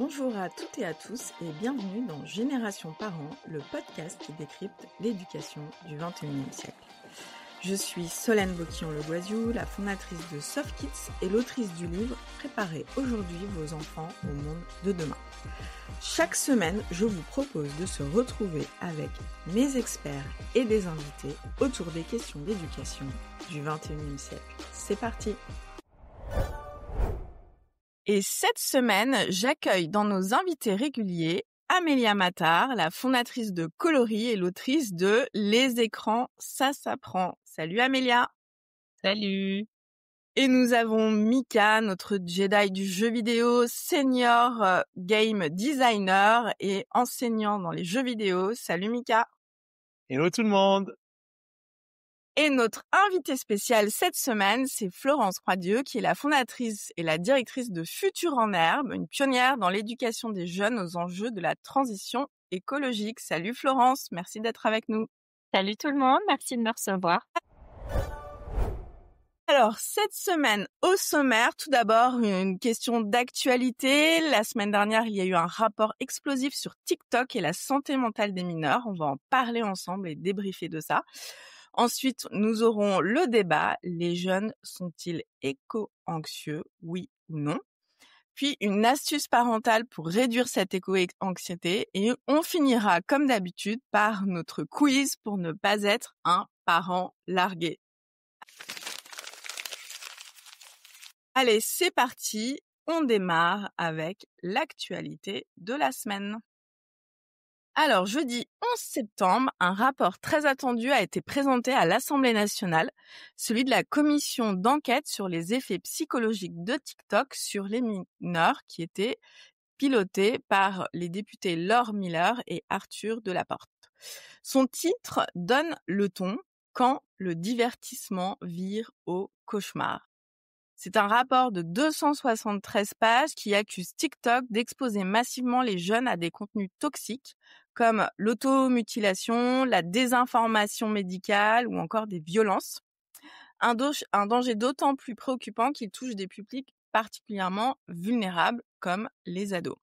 Bonjour à toutes et à tous et bienvenue dans Génération Parents, le podcast qui décrypte l'éducation du XXIe siècle. Je suis Solène Boquillon-Le Goisiou, la fondatrice de Soft Kids et l'autrice du livre « Préparez aujourd'hui vos enfants au monde de demain ». Chaque semaine, je vous propose de se retrouver avec mes experts et des invités autour des questions d'éducation du XXIe siècle. C'est parti! Et cette semaine, j'accueille dans nos invités réguliers Amélia Mattar, la fondatrice de Coloris et l'autrice de Les écrans, ça s'apprend. Salut Amélia. Salut. Et nous avons Mika, notre Jedi du jeu vidéo, senior game designer et enseignant dans les jeux vidéo. Salut Mika. Hello tout le monde. Et notre invitée spéciale cette semaine, c'est Florence Croixdieu, qui est la fondatrice et la directrice de Futur en Herbe, une pionnière dans l'éducation des jeunes aux enjeux de la transition écologique. Salut Florence, merci d'être avec nous. Salut tout le monde, merci de me recevoir. Alors, cette semaine, au sommaire, tout d'abord, une question d'actualité. La semaine dernière, il y a eu un rapport explosif sur TikTok et la santé mentale des mineurs. On va en parler ensemble et débriefer de ça. Ensuite, nous aurons le débat. Les jeunes sont-ils éco-anxieux, oui ou non? Puis, une astuce parentale pour réduire cette éco-anxiété. Et on finira, comme d'habitude, par notre quiz pour ne pas être un parent largué. Allez, c'est parti. On démarre avec l'actualité de la semaine. Alors, jeudi 11 septembre, un rapport très attendu a été présenté à l'Assemblée nationale, celui de la commission d'enquête sur les effets psychologiques de TikTok sur les mineurs qui était piloté par les députés Laure Miller et Arthur Delaporte. Son titre donne le ton « Quand le divertissement vire au cauchemar ». C'est un rapport de 273 pages qui accuse TikTok d'exposer massivement les jeunes à des contenus toxiques comme l'automutilation, la désinformation médicale ou encore des violences. Un danger d'autant plus préoccupant qu'il touche des publics particulièrement vulnérables comme les ados.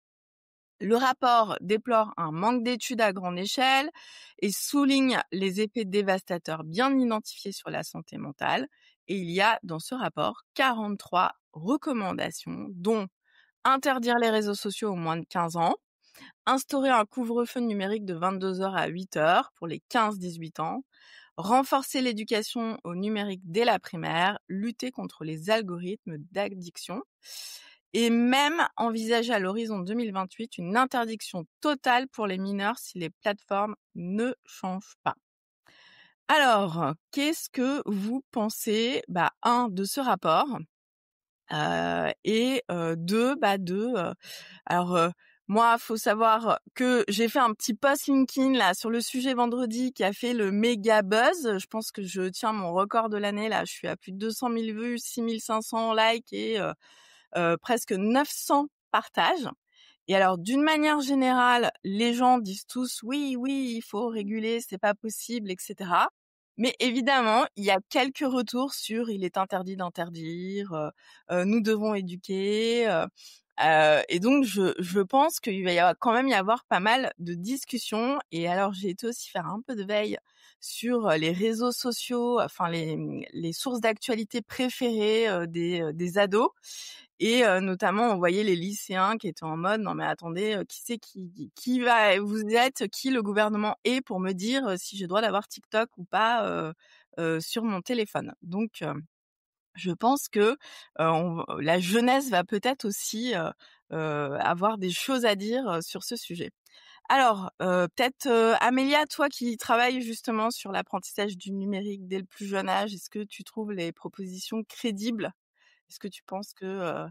Le rapport déplore un manque d'études à grande échelle et souligne les effets dévastateurs bien identifiés sur la santé mentale. Et il y a dans ce rapport 43 recommandations, dont interdire les réseaux sociaux aux moins de 15 ans, instaurer un couvre-feu numérique de 22h à 8h pour les 15-18 ans, renforcer l'éducation au numérique dès la primaire, lutter contre les algorithmes d'addiction, et même envisager à l'horizon 2028 une interdiction totale pour les mineurs si les plateformes ne changent pas. Alors, qu'est-ce que vous pensez, de ce rapport et moi, faut savoir que j'ai fait un petit post LinkedIn là sur le sujet vendredi qui a fait le méga buzz. Je pense que je tiens mon record de l'année là. Je suis à plus de 200 000 vues, 6 500 likes et presque 900 partages. Et alors, d'une manière générale, les gens disent tous oui, il faut réguler, c'est pas possible, etc. Mais évidemment, il y a quelques retours sur il est interdit d'interdire, nous devons éduquer. Et donc, je pense qu'il va quand même y avoir pas mal de discussions. Et alors, j'ai été aussi faire un peu de veille sur les réseaux sociaux, enfin les sources d'actualité préférées des ados. Et notamment, on voyait les lycéens qui étaient en mode « Non mais attendez, qui vous êtes, qui le gouvernement est pour me dire si j'ai le droit d'avoir TikTok ou pas sur mon téléphone ?» Donc, je pense que la jeunesse va peut-être aussi avoir des choses à dire sur ce sujet. Alors, peut-être Amélia, toi qui travailles justement sur l'apprentissage du numérique dès le plus jeune âge, est-ce que tu trouves les propositions crédibles? Est-ce que tu penses que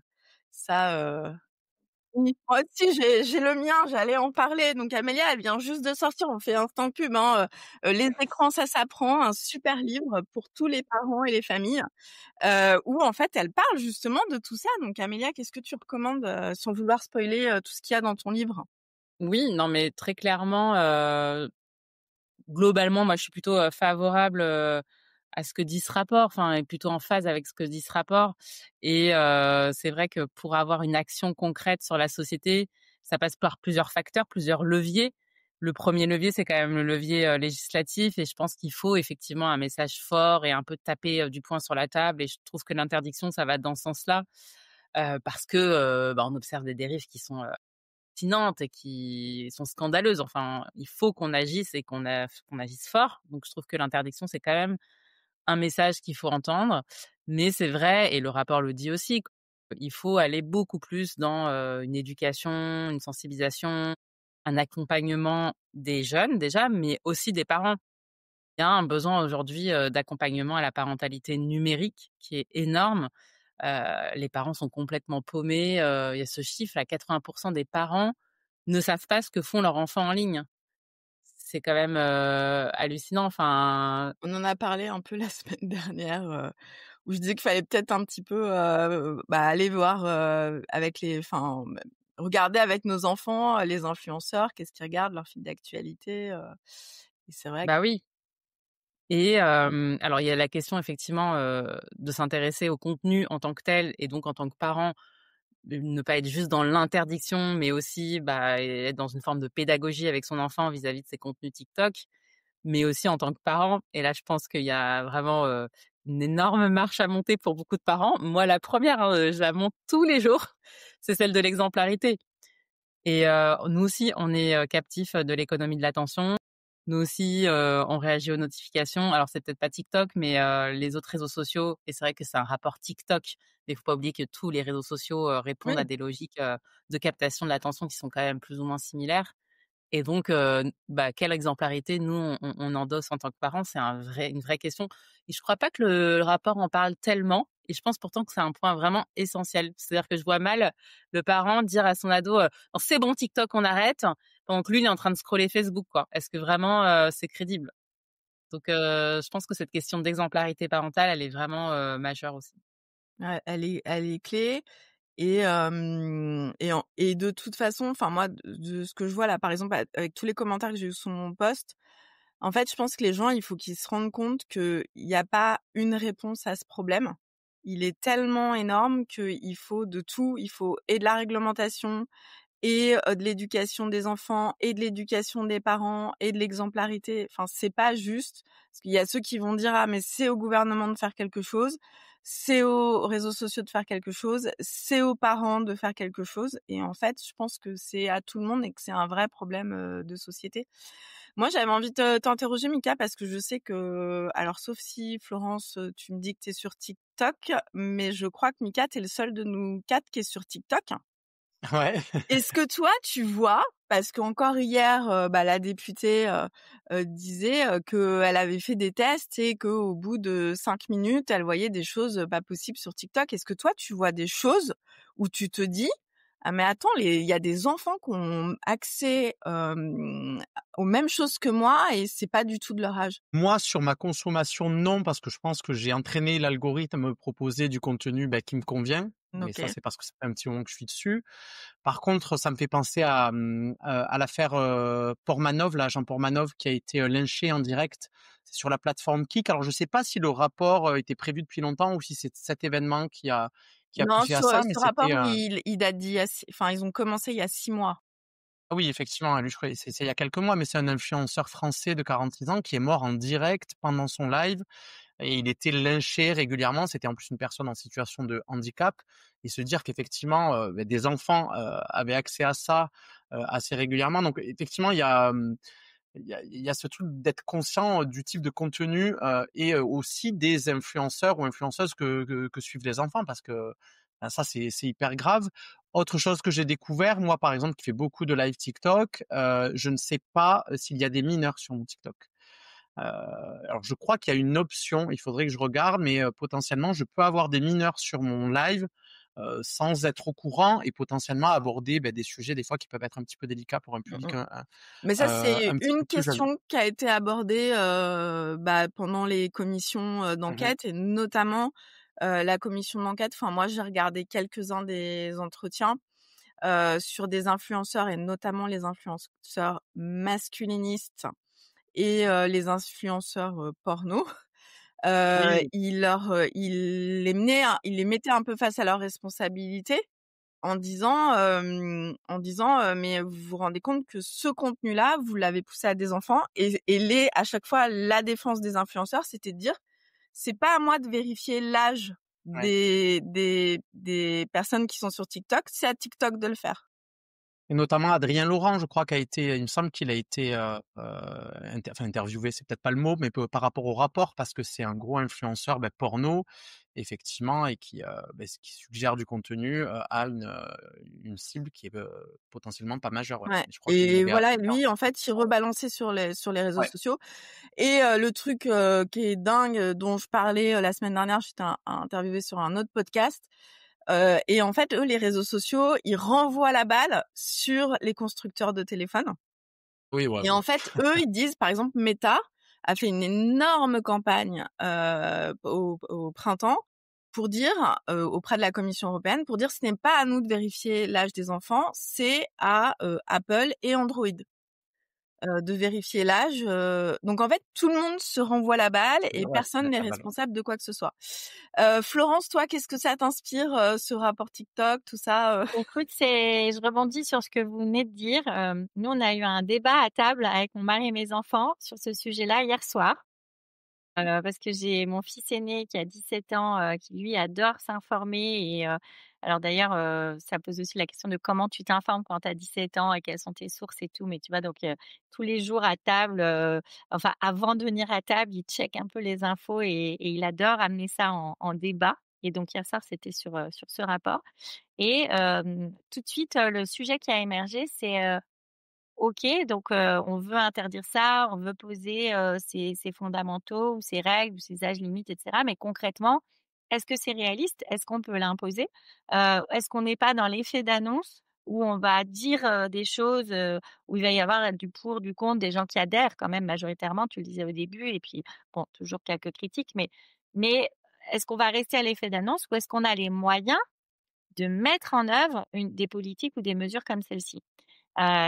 ça... Oui, moi aussi j'ai le mien, j'allais en parler. Donc Amélia, elle vient juste de sortir, on fait instant pub, hein, Les écrans, ça s'apprend, un super livre pour tous les parents et les familles, où en fait elle parle justement de tout ça. Donc Amélia, qu'est-ce que tu recommandes sans vouloir spoiler tout ce qu'il y a dans ton livre? Oui, non mais très clairement, globalement, moi je suis plutôt favorable à ce que dit ce rapport, enfin et plutôt en phase avec ce que dit ce rapport. Et c'est vrai que pour avoir une action concrète sur la société, ça passe par plusieurs facteurs, plusieurs leviers. Le premier levier, c'est quand même le levier, législatif et je pense qu'il faut effectivement un message fort et un peu taper, du poing sur la table et je trouve que l'interdiction, ça va dans ce sens-là, parce que, on observe des dérives qui sont, pertinentes et qui sont scandaleuses. Enfin, il faut qu'on agisse et qu'on agisse fort. Donc je trouve que l'interdiction, c'est quand même un message qu'il faut entendre. Mais c'est vrai, et le rapport le dit aussi, il faut aller beaucoup plus dans, une éducation, une sensibilisation, un accompagnement des jeunes déjà, mais aussi des parents. Il y a un besoin aujourd'hui, d'accompagnement à la parentalité numérique qui est énorme. Les parents sont complètement paumés, il y a ce chiffre là, 80 des parents ne savent pas ce que font leurs enfants en ligne. C'est quand même, hallucinant, enfin. On en a parlé un peu la semaine dernière, où je disais qu'il fallait peut-être un petit peu, aller voir, avec regarder avec nos enfants, les influenceurs, qu'est-ce qu'ils regardent, leur fil d'actualité, et c'est vrai que Bah oui. Et alors il y a la question effectivement, de s'intéresser au contenu en tant que tel et donc en tant que parent, de ne pas être juste dans l'interdiction, mais aussi, être dans une forme de pédagogie avec son enfant vis-à-vis de ses contenus TikTok, mais aussi en tant que parent. Et là, je pense qu'il y a vraiment, une énorme marche à monter pour beaucoup de parents. Moi, la première, je la monte tous les jours, c'est celle de l'exemplarité. Et nous aussi, on est, captifs de l'économie de l'attention. Nous aussi, on réagit aux notifications. Alors c'est peut-être pas TikTok, mais les autres réseaux sociaux, et c'est vrai que c'est un rapport TikTok, mais il faut pas oublier que tous les réseaux sociaux, répondent à oui. des logiques, de captation de l'attention qui sont quand même plus ou moins similaires. Et donc, quelle exemplarité nous on endosse en tant que parents? C'est une vraie question et je crois pas que le rapport en parle tellement et je pense pourtant que c'est un point vraiment essentiel. C'est-à-dire que je vois mal le parent dire à son ado, «Non, c'est bon TikTok, on arrête», pendant que lui il est en train de scroller Facebook, quoi. Est-ce que vraiment, c'est crédible? Donc, je pense que cette question d'exemplarité parentale, elle est vraiment, majeure aussi. Ouais, elle est clé. Et de toute façon, enfin moi, de ce que je vois là, par exemple, avec tous les commentaires que j'ai eu sur mon post, en fait, je pense que les gens, il faut qu'ils se rendent compte qu'il y a pas une réponse à ce problème. Il est tellement énorme qu'il faut de tout. Il faut et de la réglementation, et de l'éducation des enfants, et de l'éducation des parents, et de l'exemplarité. Enfin, c'est pas juste. Parce qu'il y a ceux qui vont dire: «Ah mais c'est au gouvernement de faire quelque chose, c'est aux réseaux sociaux de faire quelque chose, c'est aux parents de faire quelque chose», et en fait, je pense que c'est à tout le monde et que c'est un vrai problème, de société. Moi, j'avais envie de t'interroger, Mika, parce que je sais que, alors sauf si Florence, tu me dis que tu es sur TikTok, mais je crois que Mika, tu es le seul de nous 4 qui est sur TikTok. Ouais. Est-ce que toi, tu vois, parce qu'encore hier, la députée, disait, qu'elle avait fait des tests et qu'au bout de 5 minutes, elle voyait des choses, pas possibles sur TikTok. Est-ce que toi, tu vois des choses où tu te dis: «Ah mais attends, il y a des enfants qui ont accès, aux mêmes choses que moi et c'est pas du tout de leur âge». Moi, sur ma consommation, non, parce que je pense que j'ai entraîné l'algorithme à me proposer du contenu, qui me convient. Mais ça, OK. c'est parce que ça fait un petit moment que je suis dessus. Par contre, ça me fait penser à l'affaire, Portmanov, là, Jean Portmanov, qui a été, lynché en direct. C'est sur la plateforme Kick. Alors, je sais pas si le rapport, était prévu depuis longtemps ou si c'est cet événement qui a Non, poussé à ça, mais ce rapport, c'était, il date d'il y a ils ont commencé il y a 6 mois. ah oui, effectivement, lui, je crois, c'est il y a quelques mois, mais c'est un influenceur français de 46 ans qui est mort en direct pendant son live et il était lynché régulièrement. C'était en plus une personne en situation de handicap et se dire qu'effectivement, des enfants, avaient accès à ça, assez régulièrement. Donc effectivement, il y a ce truc d'être conscient du type de contenu, et aussi des influenceurs ou influenceuses que suivent les enfants parce que, ça c'est hyper grave. Autre chose que j'ai découvert, moi par exemple qui fais beaucoup de live TikTok, je ne sais pas, s'il y a des mineurs sur mon TikTok. Alors je crois qu'il y a une option, il faudrait que je regarde, mais potentiellement je peux avoir des mineurs sur mon live, sans être au courant et potentiellement aborder, des sujets des fois qui peuvent être un petit peu délicats pour un Mmh public mh. Mais ça, c'est un petit une peu plus jeune. question qui a été abordée, pendant les commissions, Mmh. d'enquête, et notamment, la commission d'enquête. Enfin, moi, j'ai regardé quelques-uns des entretiens, sur des influenceurs et notamment les influenceurs masculinistes et les influenceurs, porno. Oui. Il les mettait un peu face à leurs responsabilités. «Mais vous vous rendez compte que ce contenu-là, vous l'avez poussé à des enfants?» Et à chaque fois, la défense des influenceurs, c'était de dire: «C'est pas à moi de vérifier l'âge Ouais. des personnes qui sont sur TikTok, c'est à TikTok de le faire». Et notamment Adrien Laurent, je crois, il me semble qu'il a été, interviewé, c'est peut-être pas le mot, mais par rapport au rapport, parce que c'est un gros influenceur, porno, effectivement, et qui suggère du contenu, à une cible qui est, potentiellement pas majeure, ouais. Ouais, Je crois qu'il et l'avait voilà, avoué lui, en fait, il rebalançait sur les réseaux ouais. sociaux. Et le truc qui est dingue, dont je parlais la semaine dernière, j'étais interviewée sur un autre podcast. Et en fait, eux, les réseaux sociaux, ils renvoient la balle sur les constructeurs de téléphones. Oui, ouais, Et bon. en fait, eux, ils disent, par exemple, Meta a fait une énorme campagne au printemps pour dire, auprès de la Commission européenne, pour dire ce n'est pas à nous de vérifier l'âge des enfants, c'est à Apple et Android de vérifier l'âge. Donc en fait, tout le monde se renvoie la balle et Ouais, personne mettre n'est la balle, ouais. responsable de quoi que ce soit. Florence, toi, qu'est-ce que ça t'inspire, ce rapport TikTok, tout ça? Écoute, je rebondis sur ce que vous venez de dire. Nous, on a eu un débat à table avec mon mari et mes enfants sur ce sujet-là hier soir. Parce que j'ai mon fils aîné qui a 17 ans, qui lui adore s'informer et alors d'ailleurs, ça pose aussi la question de comment tu t'informes quand tu as 17 ans et quelles sont tes sources et tout. Mais tu vois, donc tous les jours à table, enfin avant de venir à table, il check un peu les infos et il adore amener ça en débat. Et donc hier soir, c'était sur ce rapport et tout de suite, le sujet qui a émergé, c'est, OK, donc on veut interdire ça, on veut poser, ces fondamentaux ou ces règles ou ces âges limites et cetera. Mais concrètement, est-ce que c'est réaliste? Est-ce qu'on peut l'imposer? Est-ce qu'on n'est pas dans l'effet d'annonce où on va dire, des choses, où il va y avoir du pour, du contre, des gens qui adhèrent quand même majoritairement, tu le disais au début et puis bon, toujours quelques critiques, mais est-ce qu'on va rester à l'effet d'annonce ou est-ce qu'on a les moyens de mettre en œuvre des politiques ou des mesures comme celle-ci?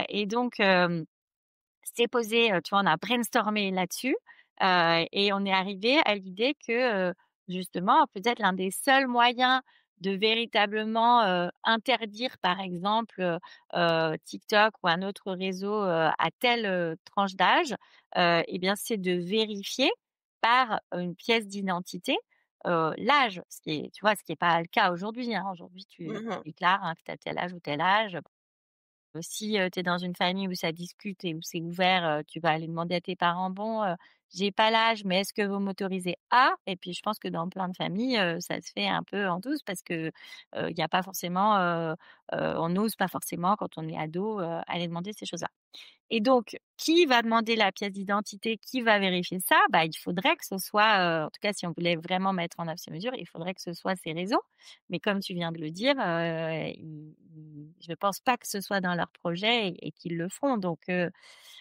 Et donc, c'est posé, tu vois, on a brainstormé là-dessus, et on est arrivé à l'idée que, justement, peut-être l'un des seuls moyens de véritablement, interdire, par exemple, TikTok ou un autre réseau, à telle, tranche d'âge, et bien, c'est de vérifier par une pièce d'identité, l'âge. Ce qui est pas le cas aujourd'hui, hein. Aujourd'hui, tu Mmh. déclares, hein, que tu as tel âge ou tel âge. Si, tu es dans une famille où ça discute et où c'est ouvert, tu vas aller demander à tes parents: «Bon, j'ai pas l'âge, mais est-ce que vous m'autorisez à?» Et puis je pense que dans plein de familles, ça se fait un peu en douce parce que, il y a pas forcément, on n'ose pas forcément quand on est ado, aller demander ces choses-là. Et donc, qui va demander la pièce d'identité? Qui va vérifier ça? Bah, il faudrait que ce soit, en tout cas, si on voulait vraiment mettre en œuvre ces mesures, il faudrait que ce soit ces réseaux. Mais comme tu viens de le dire, je ne pense pas que ce soit dans leur projet et qu'ils le feront. Donc,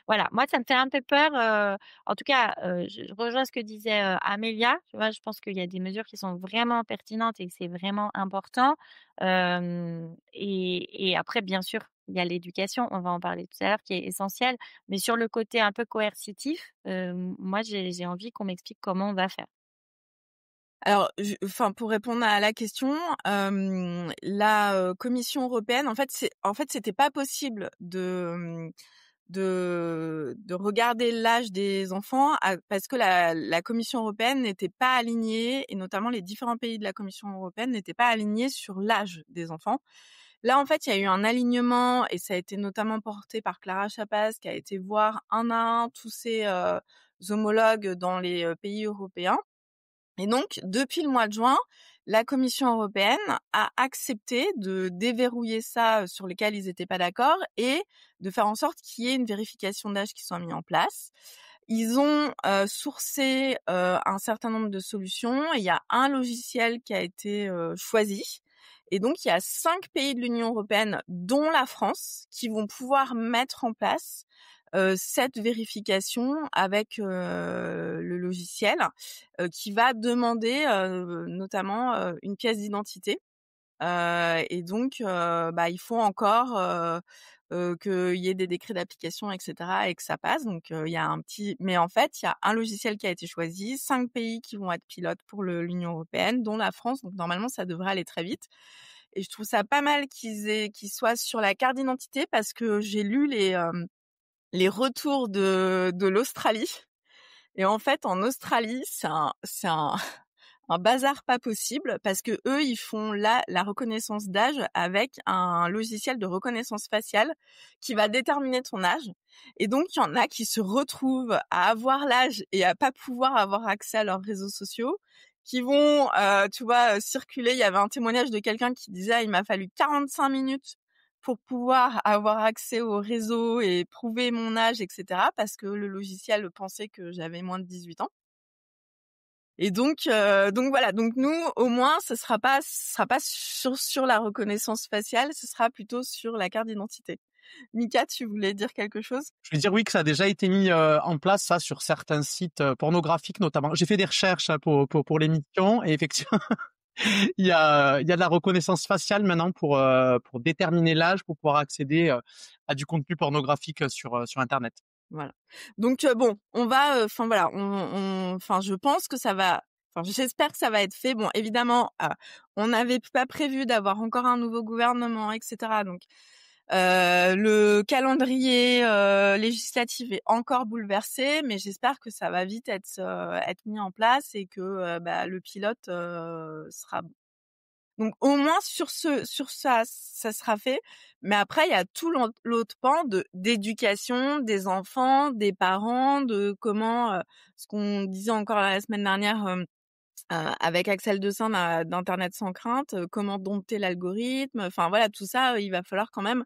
voilà, moi, ça me fait un peu peur. En tout cas, je rejoins ce que disait Amélia. Tu vois, je pense qu'il y a des mesures qui sont vraiment pertinentes et que c'est vraiment important. Et après, bien sûr, il y a l'éducation, on va en parler tout à l'heure, qui est essentielle. Mais sur le côté un peu coercitif, moi, j'ai envie qu'on m'explique comment on va faire. Alors, pour répondre à la question, la Commission européenne, en fait, c'était pas possible de regarder l'âge des enfants parce que la Commission européenne n'était pas alignée, et notamment les différents pays de la Commission européenne n'étaient pas alignés sur l'âge des enfants. Là, en fait, il y a eu un alignement et ça a été notamment porté par Clara Chapaz, qui a été voir un à un tous ses homologues dans les pays européens. Et donc, depuis le mois de juin, la Commission européenne a accepté de déverrouiller ça sur lesquels ils n'étaient pas d'accord et de faire en sorte qu'il y ait une vérification d'âge qui soit mise en place. Ils ont sourcé un certain nombre de solutions et il y a un logiciel qui a été choisi. Et donc, il y a 5 pays de l'Union européenne, dont la France, qui vont pouvoir mettre en place cette vérification avec le logiciel qui va demander notamment une pièce d'identité. Et donc, il faut encore qu'il y ait des décrets d'application, et cetera, et que ça passe. Donc, il y a mais en fait, il y a un logiciel qui a été choisi, 5 pays qui vont être pilotes pour l'Union européenne, dont la France. Donc, normalement, ça devrait aller très vite. Et je trouve ça pas mal qu'ils soient sur la carte d'identité parce que j'ai lu les retours de l'Australie. Et en fait, en Australie, c'est un bazar pas possible parce que eux, ils font la reconnaissance d'âge avec un logiciel de reconnaissance faciale qui va déterminer ton âge. Et donc, il y en a qui se retrouvent à avoir l'âge et à pas pouvoir avoir accès à leurs réseaux sociaux, qui vont, tu vois, circuler. Il y avait un témoignage de quelqu'un qui disait « Il m'a fallu 45 minutes pour pouvoir avoir accès au réseau et prouver mon âge, etc. » parce que le logiciel pensait que j'avais moins de 18 ans. Et donc voilà. Donc nous, au moins, ce sera pas sur la reconnaissance faciale, ce sera plutôt sur la carte d'identité. Mika, tu voulais dire quelque chose? Je veux dire oui que ça a déjà été mis en place ça sur certains sites pornographiques notamment. J'ai fait des recherches pour l'émission et effectivement il y a de la reconnaissance faciale maintenant pour déterminer l'âge pour pouvoir accéder à du contenu pornographique sur internet. Voilà. Donc bon, on va, enfin voilà, je pense que ça va, j'espère que ça va être fait. Bon, évidemment, on n'avait pas prévu d'avoir encore un nouveau gouvernement, etc. Donc le calendrier législatif est encore bouleversé, mais j'espère que ça va vite être mis en place et que le pilote sera. Donc au moins sur ça sera fait. Mais après, il y a tout l'autre pan d'éducation des enfants, des parents, de comment, ce qu'on disait encore la semaine dernière avec Axel Desaint d'Internet sans crainte, comment dompter l'algorithme. Enfin voilà, tout ça, il va falloir quand même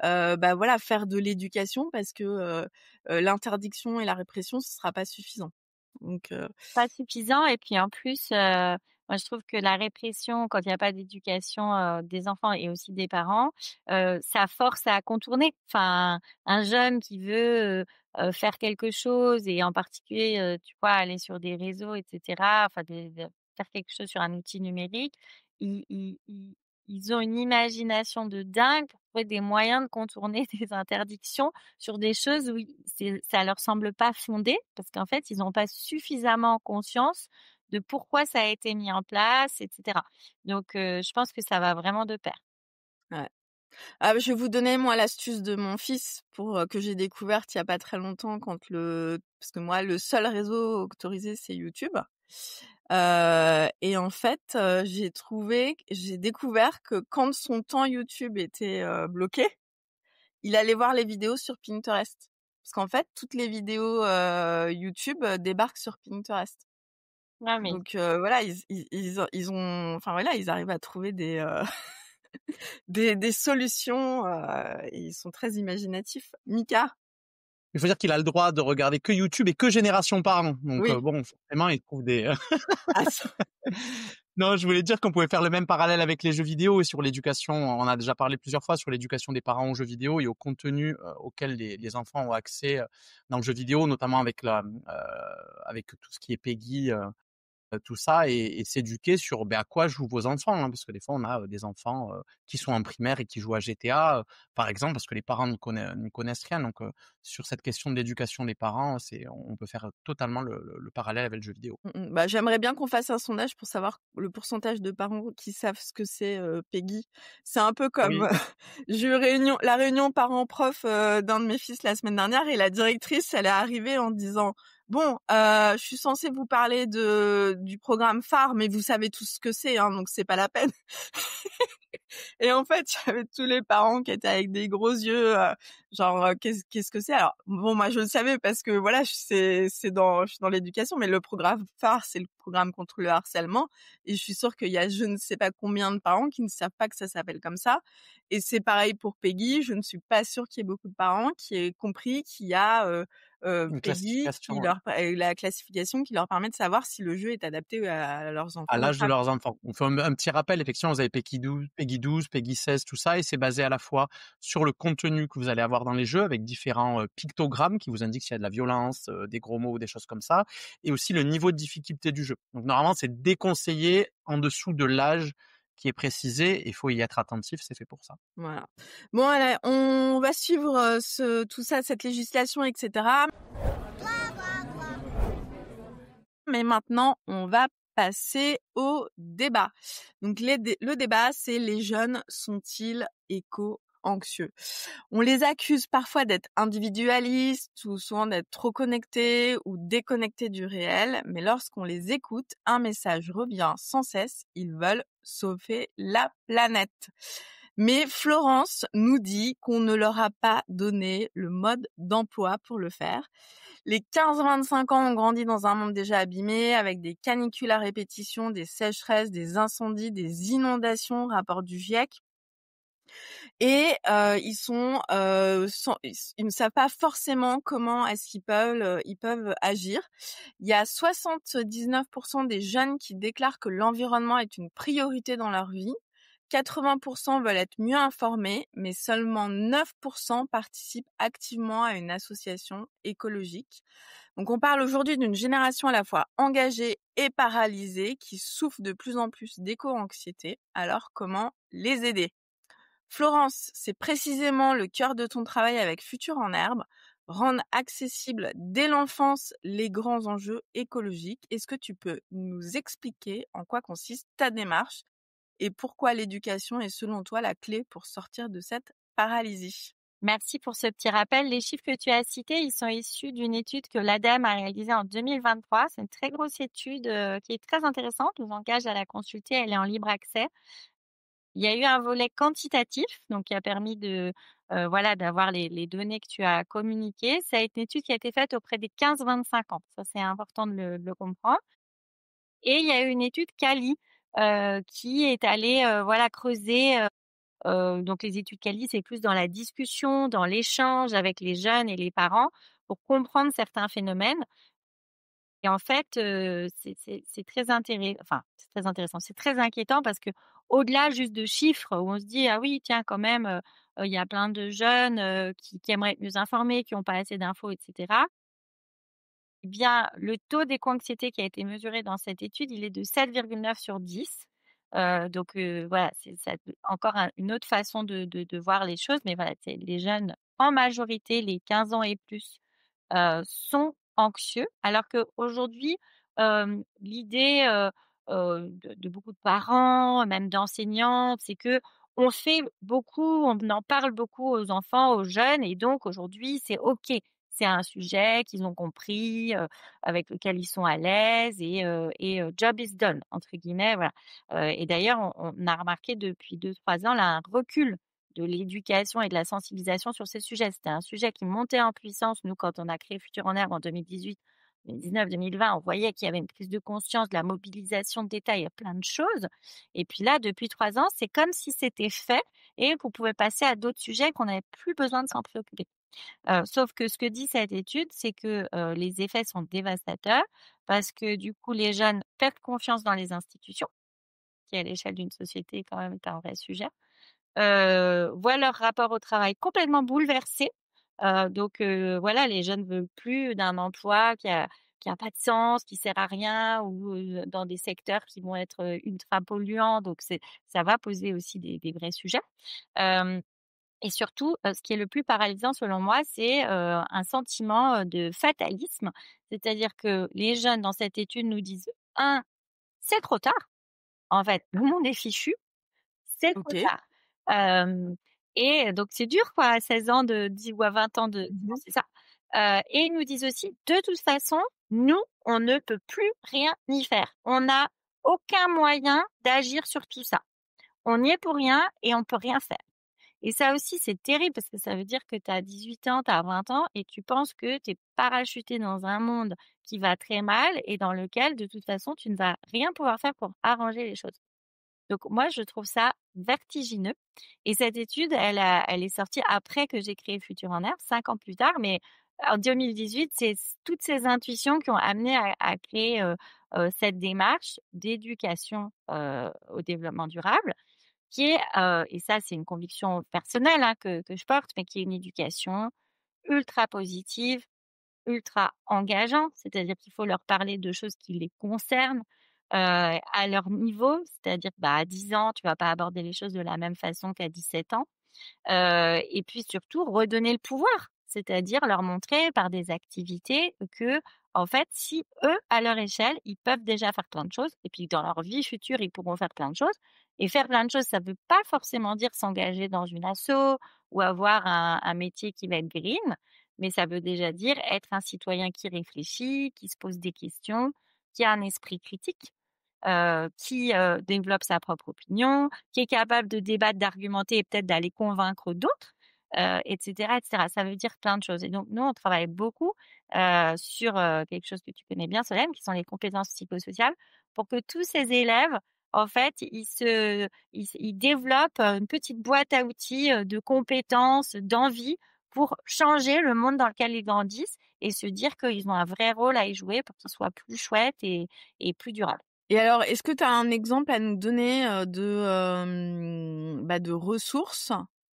faire de l'éducation parce que l'interdiction et la répression, ce sera pas suffisant. Donc Pas suffisant et puis en plus, moi je trouve que la répression quand il y a pas d'éducation, des enfants et aussi des parents, ça force à contourner. Enfin, un jeune qui veut, faire quelque chose et en particulier, tu vois, aller sur des réseaux et cetera, enfin de faire quelque chose sur un outil numérique, ils ont une imagination de dingue pour trouver des moyens de contourner des interdictions sur des choses où ça leur semble pas fondé parce qu'en fait, ils n'ont pas suffisamment conscience de pourquoi ça a été mis en place, et cetera. Donc, je pense que ça va vraiment de pair. ouais. Je vais vous donner moi l'astuce de mon fils pour que j'ai découverte il y a pas très longtemps parce que moi le seul réseau autorisé c'est YouTube. Et en fait, j'ai découvert que quand son temps YouTube était bloqué, il allait voir les vidéos sur Pinterest. Parce qu'en fait, toutes les vidéos YouTube débarquent sur Pinterest. Ouais, mais Donc voilà, ils ont, enfin voilà, ils arrivent à trouver des des solutions. Et ils sont très imaginatifs. Mika? Il faut dire qu'il a le droit de regarder que YouTube et que Génération Parents. Donc Oui. bon, forcément, il trouve des Ah, ça. Non, je voulais dire qu'on pouvait faire le même parallèle avec les jeux vidéo et sur l'éducation. On a déjà parlé plusieurs fois sur l'éducation des parents aux jeux vidéo et au contenu auquel les enfants ont accès dans le jeu vidéo, notamment avec avec tout ce qui est PEGI, tout ça et s'éduquer sur à quoi jouent vos enfants, hein, parce que des fois on a des enfants qui sont en primaire et qui jouent à GTA, par exemple, parce que les parents ne connaissent rien. Donc sur cette question de l'éducation des parents, on peut faire totalement le parallèle avec le jeu vidéo. J'aimerais bien qu'on fasse un sondage pour savoir le pourcentage de parents qui savent ce que c'est PEGI. C'est un peu comme Oui. j'ai eu la réunion parents-prof d'un de mes fils la semaine dernière et la directrice, elle est arrivée en disant bon, je suis censée vous parler du programme phare, mais vous savez tous ce que c'est, hein, donc c'est pas la peine. Et en fait, il y avait tous les parents qui étaient avec des gros yeux, genre qu'est-ce que c'est? Alors bon, moi je le savais parce que voilà, je suis dans l'éducation, mais le programme phare, c'est le programme contre le harcèlement. Et je suis sûre qu'il y a je ne sais pas combien de parents qui ne savent pas que ça s'appelle comme ça. Et c'est pareil pour PEGI. Je ne suis pas sûre qu'il y ait beaucoup de parents qui aient compris qu'il y a Une PEGI classification, la classification qui leur permet de savoir si le jeu est adapté à leurs enfants à ou l'âge de pas. leurs enfants. On fait un petit rappel, effectivement, vous avez PEGI 12, PEGI 16, tout ça, et c'est basé à la fois sur le contenu que vous allez avoir dans les jeux, avec différents pictogrammes qui vous indiquent s'il y a de la violence, des gros mots ou des choses comme ça, et aussi le niveau de difficulté du jeu. Donc normalement, c'est déconseillé en dessous de l'âge qui est précisé, il faut y être attentif, c'est fait pour ça. Voilà. Bon, allez, on va suivre tout ça, cette législation, etc. Mais maintenant, on va passer au débat. Donc le débat, c'est les jeunes sont-ils éco-anxieux? On les accuse parfois d'être individualistes ou souvent d'être trop connectés ou déconnectés du réel, mais lorsqu'on les écoute, un message revient sans cesse, ils veulent sauver la planète. Mais Florence nous dit qu'on ne leur a pas donné le mode d'emploi pour le faire. Les 15-25 ans ont grandi dans un monde déjà abîmé, avec des canicules à répétition, des sécheresses, des incendies, des inondations, rapport du GIEC. Et ils ne savent pas forcément comment est-ce qu'ils peuvent agir. Il y a 79% des jeunes qui déclarent que l'environnement est une priorité dans leur vie. 80% veulent être mieux informés, mais seulement 9% participent activement à une association écologique. Donc on parle aujourd'hui d'une génération à la fois engagée et paralysée qui souffre de plus en plus d'éco-anxiété. Alors comment les aider? Florence, c'est précisément le cœur de ton travail avec Futur en Herbe, rendre accessibles dès l'enfance les grands enjeux écologiques. Est-ce que tu peux nous expliquer en quoi consiste ta démarche et pourquoi l'éducation est selon toi la clé pour sortir de cette paralysie? Merci pour ce petit rappel. Les chiffres que tu as cités, ils sont issus d'une étude que l'ADEME a réalisée en 2023. C'est une très grosse étude qui est très intéressante. Je vous engage à la consulter. Elle est en libre accès. Il y a eu un volet quantitatif, donc qui a permis d'avoir les données que tu as communiquées. Ça a été une étude qui a été faite auprès des 15-25 ans. Ça, c'est important de le comprendre. Et il y a eu une étude Cali qui est allée creuser. Donc les études Cali, c'est plus dans la discussion, dans l'échange avec les jeunes et les parents pour comprendre certains phénomènes. Et en fait, c'est très intéressant. C'est très inquiétant parce que au-delà juste de chiffres où on se dit: «Ah oui, tiens, quand même, il y a plein de jeunes, qui aimeraient être mieux informés, qui ont pas assez d'infos» et cetera. Eh bien, le taux d'éco-anxiété qui a été mesuré dans cette étude, il est de 7,9 sur 10. Voilà, c'est ça encore une autre façon de voir les choses, mais voilà, c'est les jeunes, en majorité, les 15 ans et plus, sont anxieux. Alors qu'aujourd'hui, l'idée, de beaucoup de parents, même d'enseignants, c'est que on fait beaucoup, on en parle beaucoup aux enfants, aux jeunes et donc aujourd'hui, c'est OK. C'est un sujet qu'ils ont compris, avec lequel ils sont à l'aise et «job is done» entre guillemets, voilà. Et d'ailleurs, on a remarqué depuis 2-3 ans là, un recul de l'éducation et de la sensibilisation sur ces sujets. C'était un sujet qui montait en puissance. Nous, quand on a créé Futur en Herbe en 2018, 2019, 2020, on voyait qu'il y avait une prise de conscience, de la mobilisation de détails, il y a plein de choses. Et puis là, depuis 3 ans, c'est comme si c'était fait et qu'on pouvait passer à d'autres sujets, qu'on n'avait plus besoin de s'en préoccuper. Sauf que ce que dit cette étude, c'est que, les effets sont dévastateurs parce que du coup, les jeunes perdent confiance dans les institutions, qui à l'échelle d'une société quand même est un vrai sujet. Voient leur rapport au travail complètement bouleversé. Voilà, les jeunes veulent plus d'un emploi qui a pas de sens, qui sert à rien ou, dans des secteurs qui vont être, ultra polluants. Donc ça va poser aussi des vrais sujets. Hem Et surtout, ce qui est le plus paralysant selon moi, c'est, un sentiment, de fatalisme. C'est-à-dire que les jeunes dans cette étude nous disent: «1, c'est trop tard. En fait, le monde est fichu, c'est trop OK. tard». Hem Et donc c'est dur quoi à 16 ans de di ou à 20 ans de Mmh. penser ça. Et ils nous disent aussi: «De toute façon, nous, on ne peut plus rien y faire. On n'a aucun moyen d'agir sur tout ça. On y est pour rien et on peut rien faire». Et ça aussi, c'est terrible parce que ça veut dire que tu as 18 ans, tu as 20 ans et tu penses que tu es parachuté dans un monde qui va très mal et dans lequel, de toute façon, tu ne vas rien pouvoir faire pour arranger les choses. Donc moi, je trouve ça vertigineux. Et cette étude, elle est sortie après que j'ai créé Futur en Herbe, 5 ans plus tard. Mais en 2018, c'est toutes ces intuitions qui ont amené à créer cette démarche d'éducation au développement durable qui est, et ça c'est une conviction personnelle, hein, que je porte, mais qui est une éducation ultra positive, ultra engageante. C'est-à-dire qu'il faut leur parler de choses qui les concernent, à leur niveau. C'est-à-dire, bah, à 10 ans, tu vas pas aborder les choses de la même façon qu'à 17 ans. Et puis surtout redonner le pouvoir. C'est-à-dire leur montrer par des activités que, En fait, si eux, à leur échelle, ils peuvent déjà faire plein de choses et puis dans leur vie future, ils pourront faire plein de choses et faire plein de choses, ça veut pas forcément dire s'engager dans une asso ou avoir un métier qui va être green, mais ça veut déjà dire être un citoyen qui réfléchit, qui se pose des questions, qui a un esprit critique, qui, développe sa propre opinion, qui est capable de débattre, d'argumenter et peut-être d'aller convaincre d'autres, et cetera, et cetera. Ça veut dire plein de choses et donc nous, on travaille beaucoup, sur, quelque chose que tu connais bien Solène, qui sont les compétences psychosociales, pour que tous ces élèves, en fait, ils développent, une petite boîte à outils, de compétences, d'envie pour changer le monde dans lequel ils grandissent et se dire qu'ils ont un vrai rôle à y jouer pour qu'il soit plus chouette et plus durable. Et alors, est-ce que tu as un exemple à nous donner de ressources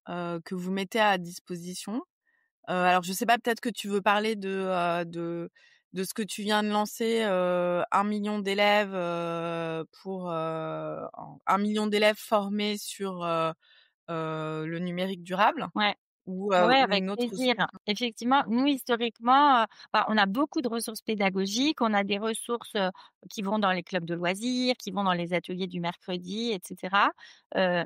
que vous mettez à disposition? Alors, je sais pas, peut-être que tu veux parler de ce que tu viens de lancer, 1 million d'élèves pour 1 million d'élèves formés sur le numérique durable Ouais. ou Ouais, avec une autre plaisir. ressource? Effectivement, nous historiquement, on a beaucoup de ressources pédagogiques, on a des ressources, qui vont dans les clubs de loisirs, qui vont dans les ateliers du mercredi et cetera.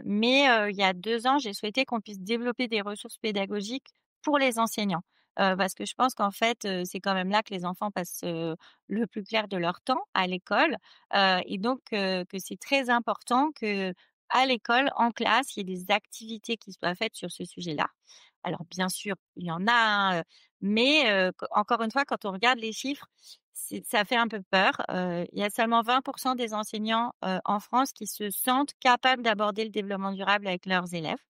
Mais il y a 2 ans, j'ai souhaité qu'on puisse développer des ressources pédagogiques pour les enseignants. Parce que je pense qu'en fait, c'est quand même là que les enfants passent, le plus clair de leur temps, à l'école. Et donc que c'est très important qu'à l'école, en classe, il y ait des activités qui soient faites sur ce sujet-là. Alors bien sûr, il y en a, hein, mais encore une fois, quand on regarde les chiffres, ça fait un peu peur. Il y a seulement 20 des enseignants, en France qui se sentent capables d'aborder le développement durable avec leurs élèves,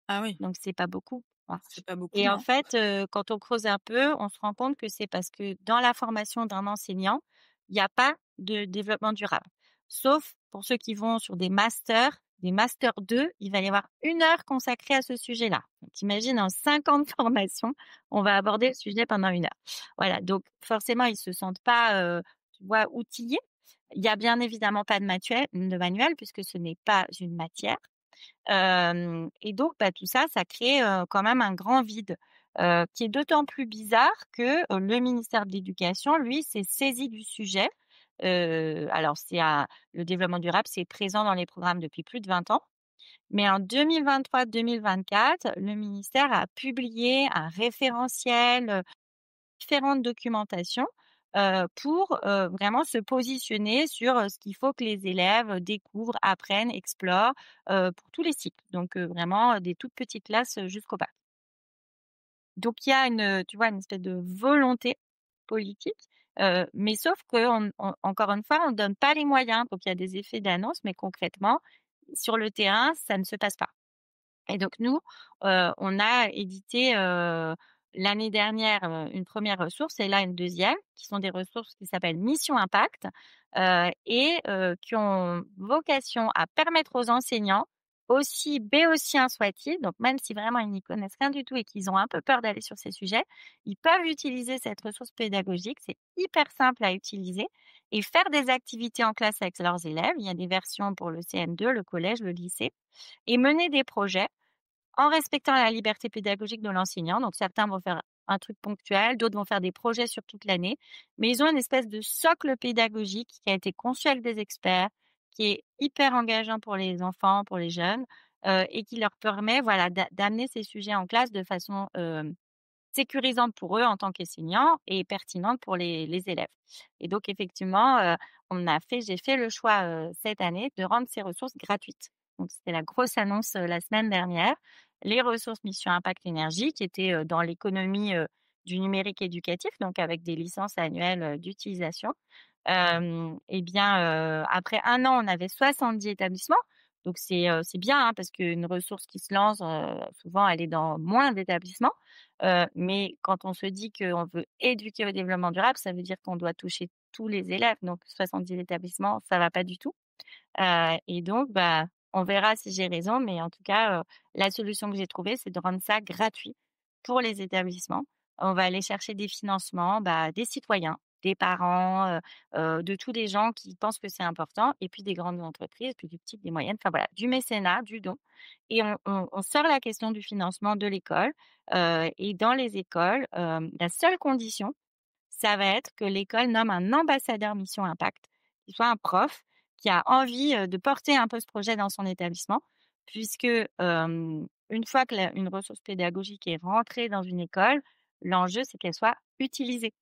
Ah oui, donc c'est pas beaucoup. Voilà. c'est pas beaucoup, Et en non? fait, quand on creuse un peu, on se rend compte que c'est parce que dans la formation d'un enseignant, il y a pas de développement durable. Sauf pour ceux qui vont sur des masters 2, il va y avoir 1 heure consacrée à ce sujet-là. Donc tu en 5 ans de formation, on va aborder le sujet pendant 1 heure. Voilà, donc forcément, ils se sentent pas, tu vois, outillés. Il y a bien évidemment pas de manuel puisque ce n'est pas une matière. Et donc, tout ça, ça crée, quand même un grand vide, qui est d'autant plus bizarre que, le ministère de l'Éducation, lui, s'est saisi du sujet. Alors le développement durable, c'est présent dans les programmes depuis plus de 20 ans. Mais en 2023-2024, le ministère a publié un référentiel, différentes documentations, pour, vraiment se positionner sur, ce qu'il faut que les élèves découvrent, apprennent, explorent, pour tous les cycles. Donc, vraiment, des toutes petites classes, jusqu'au bac. Donc il y a tu vois, une espèce de volonté politique, mais sauf qu'on encore une fois, on donne pas les moyens. Donc il y a des effets d'annonce, mais concrètement, sur le terrain, ça ne se passe pas. Et donc nous, on a édité, l'année dernière, une première ressource et là une deuxième, qui sont des ressources qui s'appellent Mission Impact, et qui ont vocation à permettre aux enseignants, aussi béotiens soient-ils, donc même si vraiment ils n'y connaissent rien du tout et qu'ils ont un peu peur d'aller sur ces sujets, ils peuvent utiliser cette ressource pédagogique. C'est hyper simple à utiliser et faire des activités en classe avec leurs élèves. Il y a des versions pour le CM2, le collège, le lycée et mener des projets en respectant la liberté pédagogique de l'enseignant. Donc certains vont faire un truc ponctuel, d'autres vont faire des projets sur toute l'année, mais ils ont une espèce de socle pédagogique qui a été conçu avec des experts, qui est hyper engageant pour les enfants, pour les jeunes, et qui leur permet, voilà, d'amener ces sujets en classe de façon sécurisante pour eux en tant qu'enseignants et pertinente pour les élèves. Et donc effectivement, j'ai fait le choix, cette année de rendre ces ressources gratuites. Donc c'était la grosse annonce, la semaine dernière. Les ressources Mission Impact Énergie qui étaient, dans l'économie, du numérique éducatif, donc avec des licences annuelles, d'utilisation. Et bien, après 1 an, on avait 70 établissements. Donc c'est bien, hein, parce qu'une ressource qui se lance, souvent elle est dans moins d'établissements. Mais quand on se dit qu'on veut éduquer au développement durable, ça veut dire qu'on doit toucher tous les élèves. Donc 70 établissements, ça va pas du tout. Et donc, on verra si j'ai raison, mais en tout cas, la solution que j'ai trouvée, c'est de rendre ça gratuit pour les établissements. On va aller chercher des financements, des citoyens, des parents, de tous les gens qui pensent que c'est important et puis des grandes entreprises, puis des petites, des moyennes, enfin voilà, du mécénat, du don et on sort la question du financement de l'école, et dans les écoles, la seule condition, ça va être que l'école nomme un ambassadeur mission impact, qui soit un prof qui a envie, de porter un peu ce projet dans son établissement puisque, une fois que une ressource pédagogique est rentrée dans une école, l'enjeu, c'est qu'elle soit utilisée.